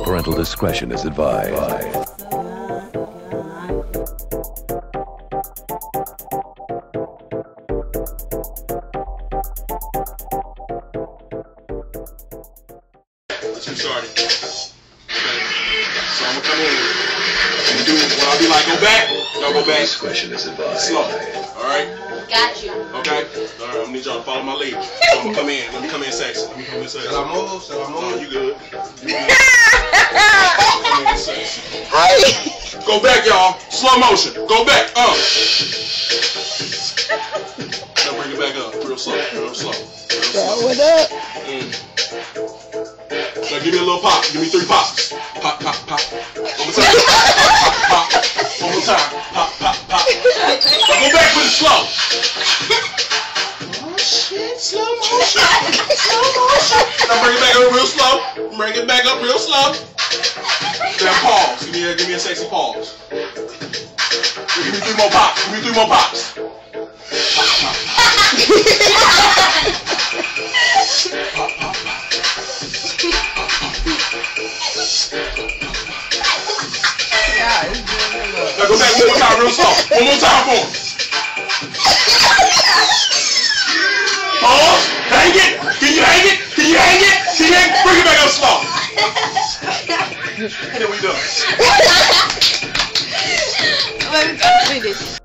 Parental discretion is advised. Let's get started. Okay. So I'm gonna come in and do what I'll be like, go back, y'all go back. Discretion is advised. Slow. Alright? Got you. Okay? Alright, I'm gonna need y'all to follow my lead. So I'm gonna come in. Let me come in sexy. Let me come in sexy. Shall I move? Shall I No, move? you good. You good. Come in sexy. Go back, y'all. Slow motion. Go back. Now bring it back up. Real slow. Real slow. Real slow. What up? Now give me a little pop. Give me 3 pops. Pop, pop, pop. One more time. Pop, pop. One more time. Pop, pop, pop. Now go back with it slow. Oh shit, slow motion. Slow motion. Now bring it back up real slow. Bring it back up real slow. Now pause. Give me a sexy pause. Give me 3 more pops. Give me 3 more pops. Pop, pop, pop. Pop, pop, pop. Now go back one more time, real slow. One more time for him. Pause. Hang it. Can you hang it? Can you hang it? Can you hang it? Bring it back up slow. And then we done. Let me finish.